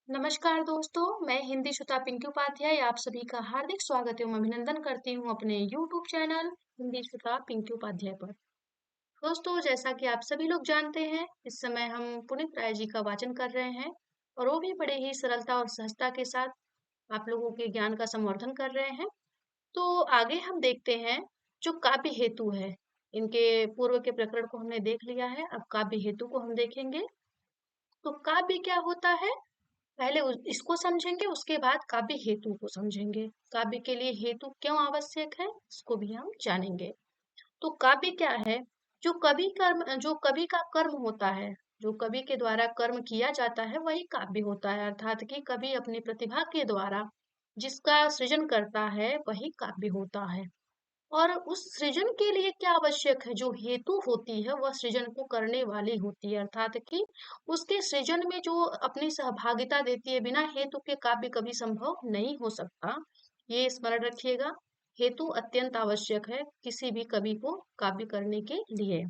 नमस्कार दोस्तों, मैं हिंदी सुता पिंकी उपाध्याय आप सभी का हार्दिक स्वागत एवं अभिनंदन करती हूँ अपने YouTube चैनल हिंदी सुता पिंकी उपाध्याय पर। दोस्तों, जैसा कि आप सभी लोग जानते हैं, इस समय हम पुनीत राय जी का वाचन कर रहे हैं और वो भी बड़े ही सरलता और सहजता के साथ आप लोगों के ज्ञान का संवर्धन कर रहे हैं। तो आगे हम देखते हैं जो काव्य हेतु है। इनके पूर्व के प्रकरण को हमने देख लिया है, अब काव्य हेतु को हम देखेंगे। तो काव्य क्या होता है, पहले इसको समझेंगे, उसके बाद काव्य हेतु को समझेंगे। काव्य के लिए हेतु क्यों आवश्यक है, इसको भी हम जानेंगे। तो काव्य क्या है? जो कवि का कर्म होता है, जो कवि के द्वारा कर्म किया जाता है, वही काव्य होता है। अर्थात कि कवि अपनी प्रतिभा के द्वारा जिसका सृजन करता है, वही काव्य होता है। और उस सृजन के लिए क्या आवश्यक है, जो हेतु होती है वह सृजन को करने वाली होती है। अर्थात कि उसके सृजन में जो अपनी सहभागिता देती है, बिना हेतु के काव्य कभी संभव नहीं हो सकता। ये स्मरण रखिएगा, हेतु अत्यंत आवश्यक है किसी भी कवि को काव्य करने के लिए।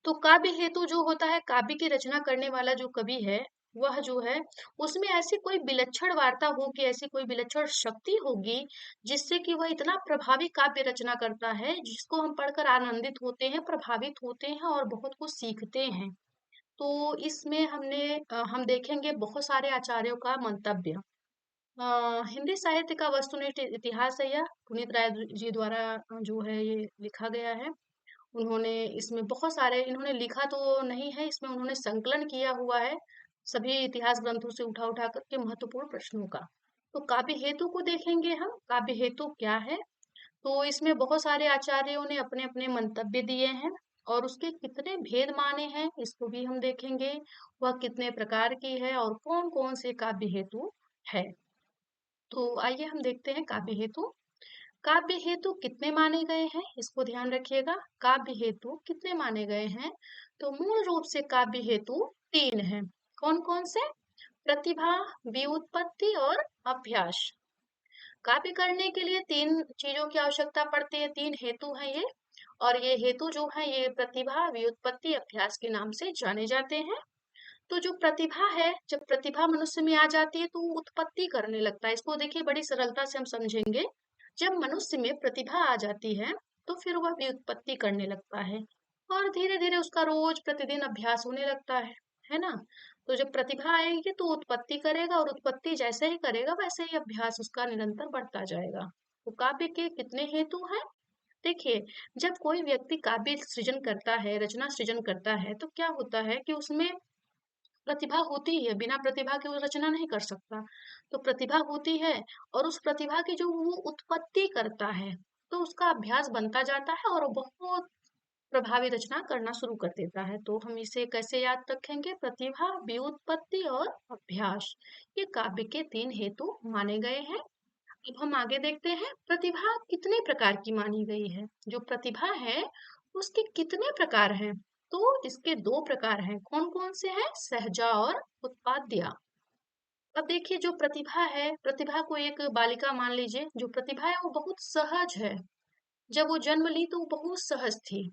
तो काव्य हेतु जो होता है, काव्य की रचना करने वाला जो कवि है, वह जो है उसमें ऐसी कोई विलक्षण वार्ता होगी, ऐसी कोई विलक्षण शक्ति होगी जिससे कि वह इतना प्रभावी काव्य रचना करता है जिसको हम पढ़कर आनंदित होते हैं, प्रभावित होते हैं और बहुत कुछ सीखते हैं। तो इसमें हम देखेंगे बहुत सारे आचार्यों का मंतव्य। हिंदी साहित्य का वस्तुनिष्ठ इतिहास है यह, पुनीत राय जी द्वारा जो है ये लिखा गया है। उन्होंने इसमें बहुत सारे, इन्होंने लिखा तो नहीं है, इसमें उन्होंने संकलन किया हुआ है सभी इतिहास ग्रंथों से उठा उठा करके महत्वपूर्ण प्रश्नों का। तो काव्य हेतु को देखेंगे हम, काव्य हेतु क्या है। तो इसमें बहुत सारे आचार्यों ने अपने अपने मंतव्य दिए हैं और उसके कितने भेद माने हैं इसको भी हम देखेंगे। वह कितने प्रकार की है और कौन कौन से काव्य हेतु है। तो आइए हम देखते हैं काव्य हेतु। काव्य हेतु कितने माने गए हैं, इसको ध्यान रखिएगा। काव्य हेतु कितने माने गए हैं? तो मूल रूप से काव्य हेतु तीन हैं। कौन कौन से? प्रतिभा, व्युत्पत्ति और अभ्यास। काव्य करने के लिए तीन चीजों की आवश्यकता पड़ती है, तीन हेतु हैं ये। और ये हेतु जो है ये प्रतिभा, व्युत्पत्ति, अभ्यास के नाम से जाने जाते हैं। तो जो प्रतिभा है, जब प्रतिभा मनुष्य में आ जाती है तो वो उत्पत्ति करने लगता है। इसको देखिए बड़ी सरलता से हम समझेंगे। जब मनुष्य में प्रतिभा आ जाती है तो फिर वह भी उत्पत्ति करने लगता है और धीरे धीरे उसका रोज प्रतिदिन अभ्यास होने लगता है ना। तो जब प्रतिभा आएगी तो उत्पत्ति करेगा और उत्पत्ति जैसे ही करेगा वैसे ही अभ्यास उसका निरंतर बढ़ता जाएगा। तो काव्य के कितने हेतु हैं? देखिए, जब कोई व्यक्ति काव्य सृजन करता है, रचना सृजन करता है, तो क्या होता है कि उसमें प्रतिभा होती है, बिना प्रतिभा के वो रचना नहीं कर सकता। तो प्रतिभा होती है और उस प्रतिभा की जो वो उत्पत्ति करता है, तो उसका अभ्यास बनता जाता है और वो बहुत प्रभावी रचना करना शुरू कर देता है। तो हम इसे कैसे याद रखेंगे? प्रतिभा, व्युत्पत्ति और अभ्यास, ये काव्य के तीन हेतु माने गए हैं। अब हम आगे देखते हैं प्रतिभा कितने प्रकार की मानी गई है। जो प्रतिभा है उसके कितने प्रकार हैं? तो इसके दो प्रकार हैं। कौन कौन से हैं? सहजा और उत्पाद्या। अब देखिए, जो प्रतिभा है, प्रतिभा को एक बालिका मान लीजिए। जो प्रतिभा है वो बहुत सहज है। जब वो जन्म ली तो वो बहुत सहज थी।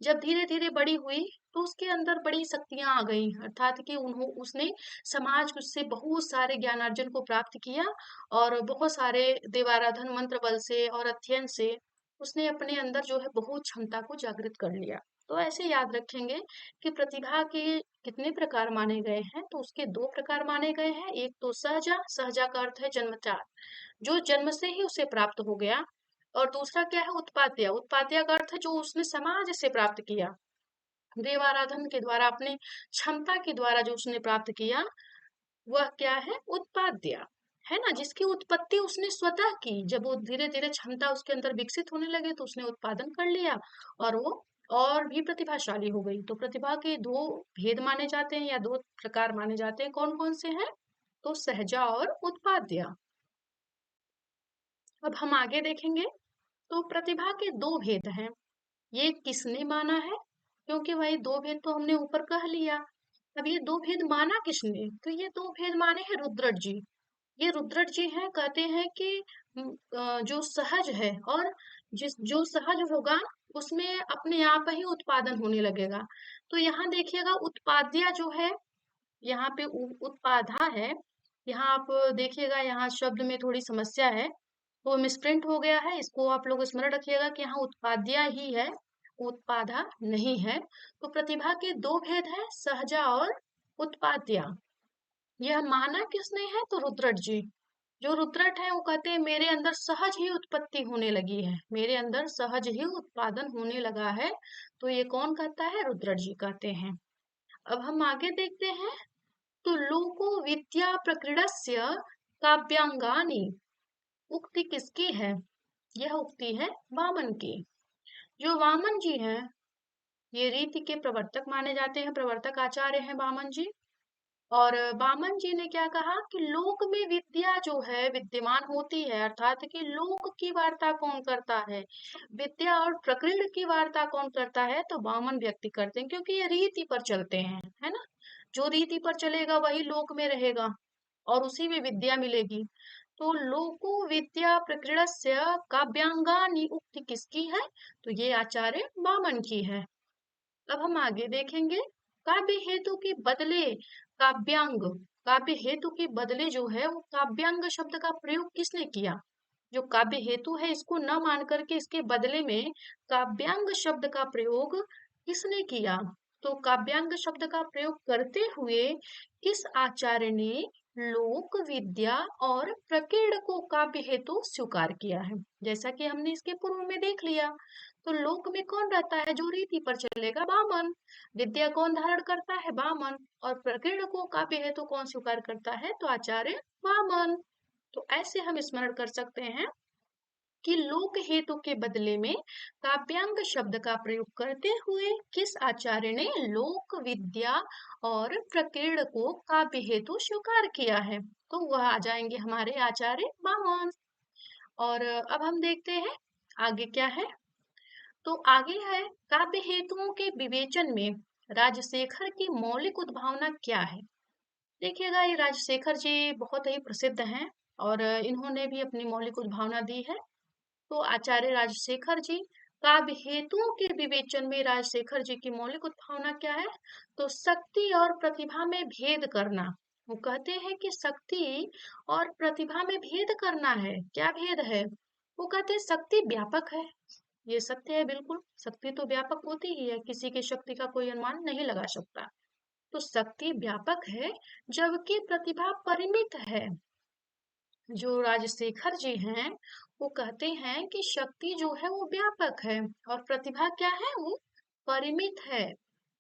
जब धीरे धीरे बड़ी हुई तो उसके अंदर बड़ी शक्तियां आ गई, अर्थात कि उसने समाज से बहुत सारे ज्ञानार्जन को प्राप्त किया और बहुत सारे देवाराधन मंत्र बल से और अध्ययन से उसने अपने अंदर जो है बहुत क्षमता को जागृत कर लिया। तो ऐसे याद रखेंगे कि प्रतिभा के कितने प्रकार माने गए हैं। तो उसके दो प्रकार माने गए हैं। एक तो सहजा, सहजा का अर्थ है जन्मजात, जो जन्म से ही उसे प्राप्त हो गया। और दूसरा क्या है? उत्पाद्य, उत्पाद्य का अर्थ है जो उसने समाज से प्राप्त किया, देवाराधन के द्वारा, अपनी क्षमता के द्वारा जो उसने प्राप्त किया, वह क्या है? उत्पाद्य, है ना। जिसकी उत्पत्ति उसने स्वतः की। जब वो धीरे धीरे क्षमता उसके अंदर विकसित होने लगे तो उसने उत्पादन कर लिया और वो और भी प्रतिभाशाली हो गई। तो प्रतिभा के दो भेद माने जाते हैं या दो प्रकार माने जाते हैं। कौन कौन से हैं? तो सहजा और उत्पाद्य। अब हम आगे देखेंगे। तो प्रतिभा के दो भेद हैं। ये किसने माना है? क्योंकि भाई दो भेद तो हमने ऊपर कह लिया। अब ये दो भेद माना किसने? तो ये दो भेद माने हैं रुद्रट जी। ये रुद्रट जी हैं, कहते हैं कि जो सहज है और जो सहज होगा उसमें अपने आप ही उत्पादन होने लगेगा। तो यहाँ देखिएगा, उत्पाद्या जो है यहाँ पे उत्पाधा है। यहाँ आप देखिएगा, यहाँ शब्द में थोड़ी समस्या है, वो मिसप्रिंट हो गया है। इसको आप लोग स्मरण रखिएगा कि यहाँ उत्पाद्या ही है, उत्पाधा नहीं है। तो प्रतिभा के दो भेद है, सहजा और उत्पाद्या। यह माना किसने है? तो रुद्रट जी। जो रुद्रट है वो कहते हैं मेरे अंदर सहज ही उत्पत्ति होने लगी है, मेरे अंदर सहज ही उत्पादन होने लगा है। तो ये कौन कहता है? रुद्रट जी कहते हैं। अब हम आगे देखते हैं। तो लोको विद्या प्रकृडस्य काव्यांगानि, उक्ति किसकी है? यह उक्ति है वामन की। जो वामन जी हैं, ये रीति के प्रवर्तक माने जाते हैं, प्रवर्तक आचार्य हैं वामन जी। और वामन जी ने क्या कहा कि लोक में विद्या जो है विद्यमान होती है, अर्थात कि लोक की वार्ता कौन करता है, विद्या और प्रकृति की वार्ता कौन करता है? तो वामन व्यक्ति करते हैं, क्योंकि ये रीति पर चलते हैं, है ना। जो रीति पर चलेगा वही लोक में रहेगा और उसी में विद्या मिलेगी। तो लोको विद्या प्रकृतस्य काव्यांगानि उक्ति किसकी है? तो ये आचार्य वामन की है। अब हम आगे देखेंगे। काव्य हेतु के बदले काव्यांग, काव्य हेतु के बदले जो है वो काव्यांग शब्द का प्रयोग किसने किया? जो काव्य हेतु है इसको न मान करके इसके बदले में काव्यांग शब्द का प्रयोग किसने किया? तो काव्यांग शब्द का प्रयोग करते हुए किस आचार्य ने लोक विद्या और प्रकीर्ण को काव्य हेतु स्वीकार किया है? जैसा कि हमने इसके पूर्व में देख लिया। तो लोक में कौन रहता है? जो रीति पर चलेगा, वामन। विद्या कौन धारण करता है? वामन। और प्रकीर्ण को काव्य हेतु कौन स्वीकार करता है? तो आचार्य वामन। तो ऐसे हम स्मरण कर सकते हैं कि लोक हेतु के बदले में काव्यांग शब्द का प्रयोग करते हुए किस आचार्य ने लोक विद्या और प्रकीर्ण को काव्य हेतु स्वीकार किया है? तो वह आ जाएंगे हमारे आचार्य वामन। और अब हम देखते हैं आगे क्या है। तो आगे है काव्य हेतुओं के विवेचन में राजशेखर की मौलिक उद्भावना क्या है? देखिएगा, ये राजशेखर जी बहुत ही प्रसिद्ध हैं और इन्होंने भी अपनी मौलिक उद्भावना दी है। तो आचार्य राजशेखर जी, काव्य हेतुओं के विवेचन में राजशेखर जी की मौलिक उत्भावना क्या है? तो शक्ति और प्रतिभा में भेद करना। वो कहते हैं कि शक्ति और प्रतिभा में भेद करना है। क्या भेद है? वो कहते हैं शक्ति व्यापक है। ये सत्य है, बिल्कुल शक्ति तो व्यापक होती ही है, किसी की शक्ति का कोई अनुमान नहीं लगा सकता। तो शक्ति व्यापक है जबकि प्रतिभा परिमित है। जो राजशेखर जी हैं वो कहते हैं कि शक्ति जो है वो व्यापक है और प्रतिभा क्या है? वो परिमित है।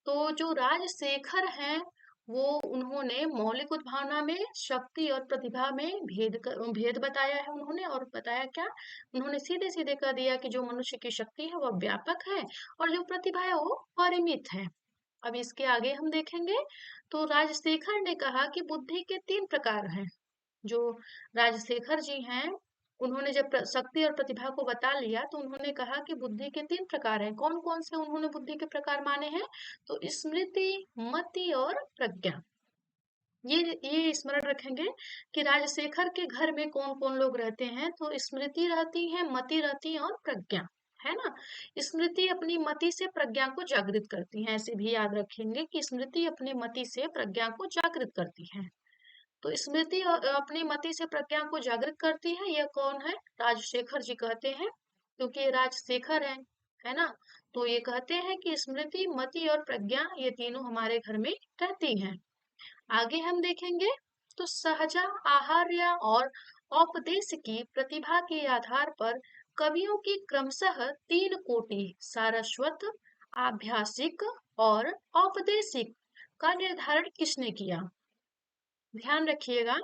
तो जो राजशेखर हैं वो उन्होंने मौलिक उद्भावना में शक्ति और प्रतिभा में भेद बताया है उन्होंने। और बताया क्या? उन्होंने सीधे सीधे कह दिया कि जो मनुष्य की शक्ति है वह व्यापक है और जो प्रतिभा है वो परिमित है। अब इसके आगे हम देखेंगे। तो राजशेखर ने कहा कि बुद्धि के तीन प्रकार हैं। जो राजशेखर जी हैं उन्होंने जब शक्ति और प्रतिभा को बता लिया तो उन्होंने कहा कि बुद्धि के तीन प्रकार हैं। कौन कौन से उन्होंने बुद्धि के प्रकार माने हैं? तो स्मृति, मति और प्रज्ञा। ये स्मरण रखेंगे कि राजशेखर के घर में कौन कौन लोग रहते हैं। तो स्मृति रहती है, मति रहती है और प्रज्ञा, है ना। स्मृति अपनी मति से प्रज्ञा को जागृत करती है, ऐसे भी याद रखेंगे कि स्मृति अपनी मति से प्रज्ञा को जागृत करती है। तो स्मृति अपनी मति से प्रज्ञा को जागृत करती है। यह कौन है? राजशेखर जी कहते हैं, क्योंकि ये राजशेखर है ना। तो ये कहते हैं कि स्मृति, मति और प्रज्ञा ये तीनों हमारे घर में रहती हैं। आगे हम देखेंगे। तो सहजा, आहार्य और औपदेश की प्रतिभा के आधार पर कवियों की क्रमशः तीन कोटि, सारस्वत, आभ्यासिक और औपदेशिक का निर्धारण किसने किया? ध्यान रखिएगा।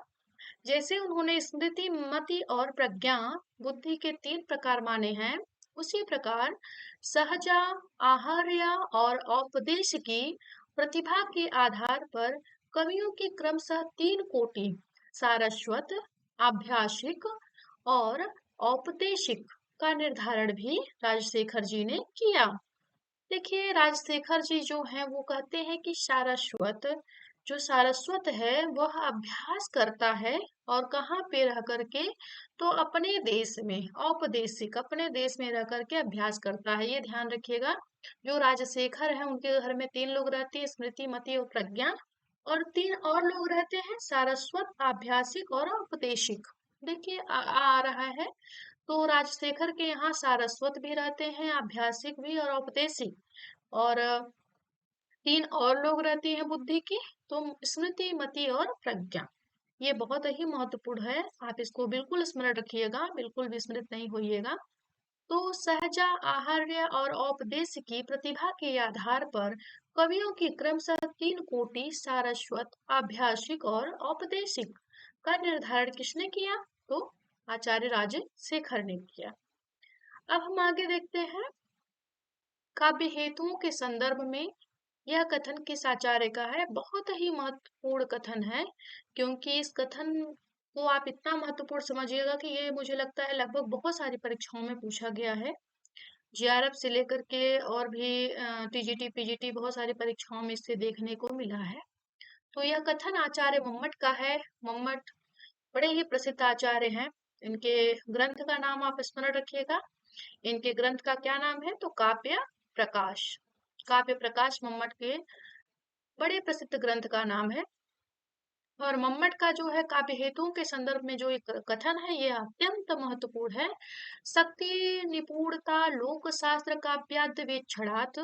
जैसे उन्होंने स्मृति, मति और प्रज्ञा बुद्धि के तीन प्रकार माने हैं, उसी प्रकार सहजा, आहार्य और औपदेश की प्रतिभा के आधार पर कवियों की क्रमशः तीन कोटि, सारस्वत, आभ्यासिक और औपदेशिक का निर्धारण भी राजशेखर जी ने किया। देखिए, राजशेखर जी जो हैं वो कहते हैं कि सारस्वत, जो सारस्वत है वह अभ्यास करता है और कहाँ पे रह करके? तो अपने देश में, औपदेशिक अपने देश में रह करके अभ्यास करता है। ये ध्यान रखिएगा। जो राजशेखर है उनके घर में तीन लोग रहते हैं, स्मृति, मति और प्रज्ञा। और 3 और लोग रहते हैं, सारस्वत, आभ्यासिक और औपदेशिक। देखिए आ रहा है। तो राजशेखर के यहाँ सारस्वत भी रहते हैं, आभ्यासिक भी और औपदेशिक। और 3 और लोग रहते हैं बुद्धि की, तो स्मृति, मति और प्रज्ञा। ये बहुत ही महत्वपूर्ण है, आप इसको बिल्कुल स्मरण रखिएगा, बिल्कुल विस्मृत नहीं होइएगा। तो सहजा, आहार्य और औपदेश की प्रतिभा के आधार पर कवियों की क्रमशः 3 कोटि, सारस्वत, आभ्यासिक और औपदेशिक का निर्धारण किसने किया? तो आचार्य राजशेखर ने किया। अब हम आगे देखते हैं, काव्य हेतुओं के संदर्भ में यह कथन किस आचार्य का है? बहुत ही महत्वपूर्ण कथन है, क्योंकि इस कथन को आप इतना महत्वपूर्ण समझिएगा कि ये मुझे लगता है लगभग बहुत सारी परीक्षाओं में पूछा गया है। जेआरएफ से लेकर के और भी टीजीटी, पीजीटी बहुत सारी परीक्षाओं में इससे देखने को मिला है। तो यह कथन आचार्य मम्मट का है। मम्मट बड़े ही प्रसिद्ध आचार्य हैं। इनके ग्रंथ का नाम आप स्मरण रखिएगा। इनके ग्रंथ का क्या नाम है? तो काव्य प्रकाश। काव्य प्रकाश मम्मट के बड़े प्रसिद्ध ग्रंथ का नाम है। और मम्मट का जो है काव्य हेतुओं के संदर्भ में जो एक कथन है, ये अत्यंत महत्वपूर्ण है। शक्ति, निपुणता, लोक शास्त्र, काव्याद्य वेक्षणात्,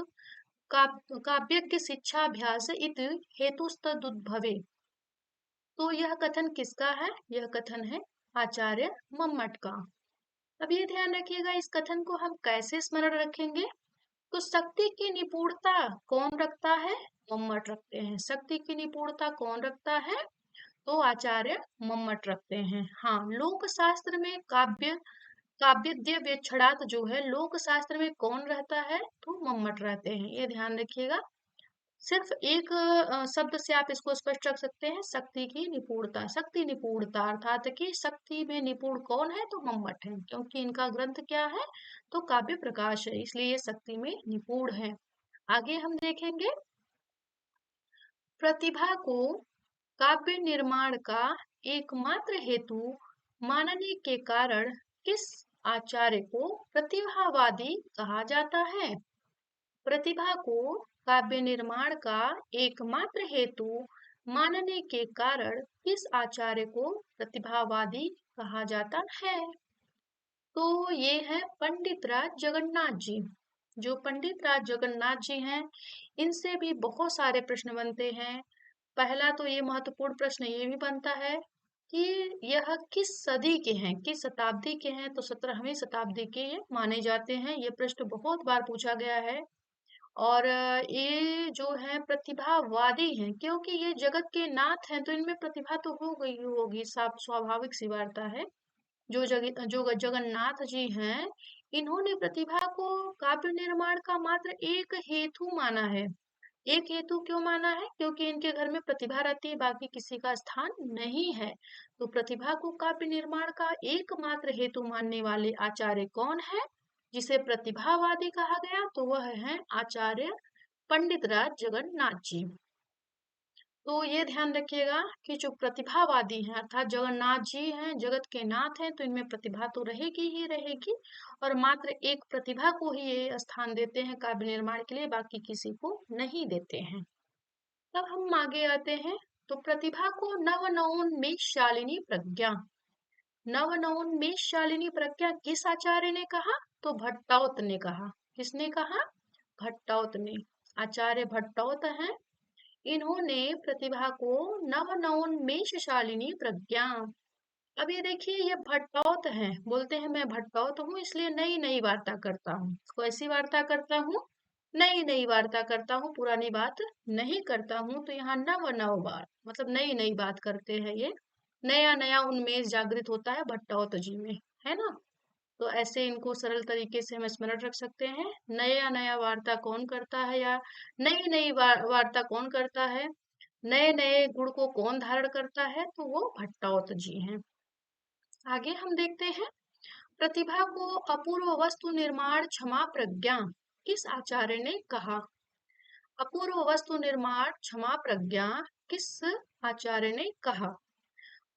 काव्यज्ञ शिक्षाभ्यास इत हेतुस्तदुद्भवे। तो यह कथन किसका है? यह कथन है आचार्य मम्मट का। अब ये ध्यान रखिएगा, इस कथन को हम कैसे स्मरण रखेंगे? तो शक्ति की निपुणता कौन रखता है? मम्मट रखते हैं। शक्ति की निपुणता कौन रखता है? तो आचार्य मम्मट रखते हैं। हाँ, लोक शास्त्र में काव्यद्य वेक्षणात् जो है, लोक शास्त्र में कौन रहता है? तो मम्मट रहते हैं। ये ध्यान रखिएगा। सिर्फ एक शब्द से आप इसको स्पष्ट रख सकते हैं, शक्ति की निपुणता। शक्ति निपुणता अर्थात कि शक्ति में निपुण कौन है? तो मम्मट है, क्योंकि इनका ग्रंथ क्या है? तो काव्य प्रकाश है, इसलिए ये शक्ति में निपुण है। आगे हम देखेंगे, प्रतिभा को काव्य निर्माण का एकमात्र हेतु मानने के कारण किस आचार्य को प्रतिभावादी कहा जाता है? प्रतिभा को काव्य निर्माण का एकमात्र हेतु मानने के कारण किस आचार्य को प्रतिभावादी कहा जाता है? तो ये है पंडित राज जगन्नाथ जी। जो पंडित राज जगन्नाथ जी हैं, इनसे भी बहुत सारे प्रश्न बनते हैं। पहला तो ये महत्वपूर्ण प्रश्न ये भी बनता है कि यह किस सदी के हैं, किस शताब्दी के हैं? तो 17वीं शताब्दी के ये माने जाते हैं। ये प्रश्न बहुत बार पूछा गया है। और ये जो है प्रतिभावादी हैं, क्योंकि ये जगत के नाथ हैं, तो इनमें प्रतिभा तो हो गई होगी, स्वाभाविक सी वार्ता है। जो जगन्नाथ जी हैं, इन्होंने प्रतिभा को काव्य निर्माण का मात्र एक हेतु माना है। एक हेतु क्यों माना है? क्योंकि इनके घर में प्रतिभा रहती है, बाकी किसी का स्थान नहीं है। तो प्रतिभा को काव्य निर्माण का एकमात्र हेतु मानने वाले आचार्य कौन है, जिसे प्रतिभावादी कहा गया? तो वह है आचार्य पंडित राज जगन्नाथ जी। तो ये ध्यान रखिएगा कि जो प्रतिभावादी हैं, अर्थात जगन्नाथ जी हैं, जगत के नाथ हैं, तो इनमें प्रतिभा तो रहेगी ही रहेगी, और मात्र एक प्रतिभा को ही ये स्थान देते हैं काव्य निर्माण के लिए, बाकी किसी को नहीं देते हैं। तब हम आगे आते हैं, तो प्रतिभा को नवनवोन्मेष शालिनी प्रज्ञा। नवनवोन्मेष शालिनी प्रज्ञा किस आचार्य ने कहा? तो भट्टाउत ने कहा। किसने कहा? भट्टाउत ने। आचार्य भट्टाउत हैं, इन्होंने प्रतिभा को नवनवोन्मेष शालिनी प्रज्ञा। अब ये देखिए, ये भट्टाउत हैं, बोलते हैं मैं भट्टाउत हूँ, इसलिए नई नई वार्ता करता हूँ। कैसी वार्ता करता हूँ? नई नई वार्ता करता हूँ, पुरानी बात नहीं करता हूँ। तो यहाँ नव नव बार मतलब नई नई बात करते हैं। ये नया नया उन्मेष जागृत होता है भट्टाउत जी में, है ना? तो ऐसे इनको सरल तरीके से हम स्मरण रख सकते हैं। नया नया वार्ता कौन करता है, या नई नई वार्ता कौन करता है, नए नए गुण को कौन धारण करता है? तो वो भट्टाउत जी हैं। आगे हम देखते हैं, प्रतिभा को अपूर्व वस्तु निर्माण क्षमा प्रज्ञा किस आचार्य ने कहा? अपूर्व वस्तु निर्माण क्षमा प्रज्ञा किस आचार्य ने कहा?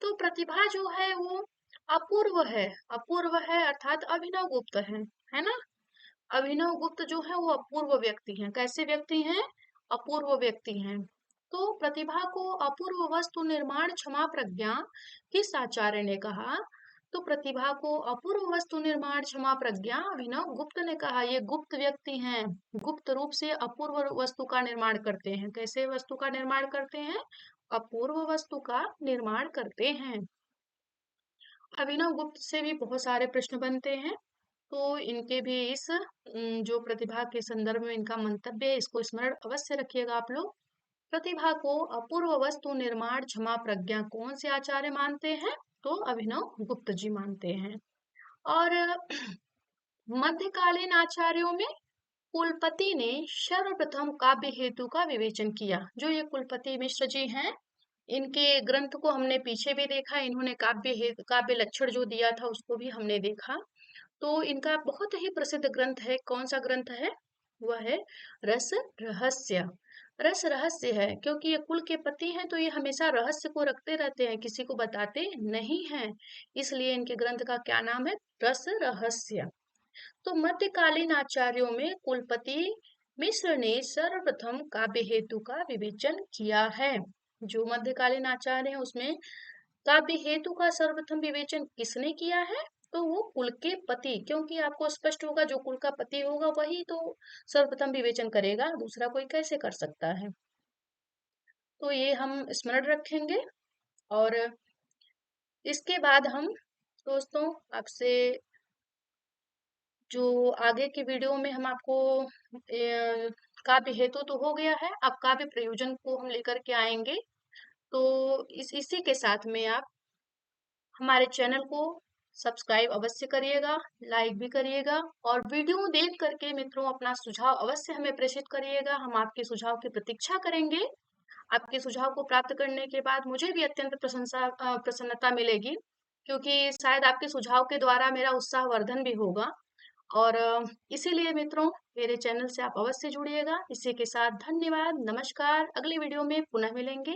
तो प्रतिभा जो है वो अपूर्व है। अपूर्व है अर्थात अभिनव गुप्त है ना? अभिनव गुप्त जो है वो अपूर्व व्यक्ति हैं। कैसे व्यक्ति हैं? अपूर्व व्यक्ति हैं। तो प्रतिभा को अपूर्व वस्तु निर्माण क्षमा प्रज्ञा किस आचार्य ने कहा? तो प्रतिभा को अपूर्व वस्तु निर्माण क्षमा प्रज्ञा अभिनव गुप्त ने कहा। ये गुप्त व्यक्ति हैं, गुप्त रूप से अपूर्व वस्तु का निर्माण करते हैं। कैसे वस्तु का निर्माण करते हैं? अपूर्व वस्तु का निर्माण करते हैं। अभिनव गुप्त से भी बहुत सारे प्रश्न बनते हैं, तो इनके भी इस जो प्रतिभा के संदर्भ में इनका मंतव्य है, इसको स्मरण अवश्य रखिएगा आप लोग। प्रतिभा को अपूर्व वस्तु निर्माण क्षमा प्रज्ञा कौन से आचार्य मानते हैं? तो अभिनव गुप्त जी मानते हैं। और मध्यकालीन आचार्यों में कुलपति ने सर्वप्रथम काव्य हेतु का विवेचन किया। जो ये कुलपति मिश्र जी हैं, इनके ग्रंथ को हमने पीछे भी देखा, इन्होंने काव्य लक्षण जो दिया था उसको भी हमने देखा। तो इनका बहुत ही प्रसिद्ध ग्रंथ है। कौन सा ग्रंथ है? वह है रस रहस्य। रस रहस्य है क्योंकि ये कुल के पति हैं, तो ये हमेशा रहस्य को रखते रहते हैं, किसी को बताते नहीं हैं, इसलिए इनके ग्रंथ का क्या नाम है? रस रहस्य। तो मध्यकालीन आचार्यों में कुलपति मिश्र ने सर्वप्रथम काव्य हेतु का विवेचन किया है। जो मध्यकालीन आचार्य हैं उसमें काव्य हेतु का सर्वप्रथम विवेचन किसने किया है? तो वो कुल के पति, क्योंकि आपको स्पष्ट होगा जो कुल का पति होगा वही तो सर्वप्रथम विवेचन करेगा, दूसरा कोई कैसे कर सकता है। तो ये हम स्मरण रखेंगे। और इसके बाद हम दोस्तों आपसे जो आगे की वीडियो में हम आपको काव्य हेतु तो हो गया है, अब काव्य प्रयोजन को हम लेकर के आएंगे। तो इसी के साथ में आप हमारे चैनल को सब्सक्राइब अवश्य करिएगा, लाइक भी करिएगा, और वीडियो देख करके मित्रों अपना सुझाव अवश्य हमें प्रेषित करिएगा। हम आपके सुझाव की प्रतीक्षा करेंगे। आपके सुझाव को प्राप्त करने के बाद मुझे भी अत्यंत प्रसन्नता मिलेगी, क्योंकि शायद आपके सुझाव के द्वारा मेरा उत्साहवर्धन भी होगा। और इसीलिए मित्रों मेरे चैनल से आप अवश्य जुड़िएगा। इसी के साथ धन्यवाद, नमस्कार, अगली वीडियो में पुनः मिलेंगे।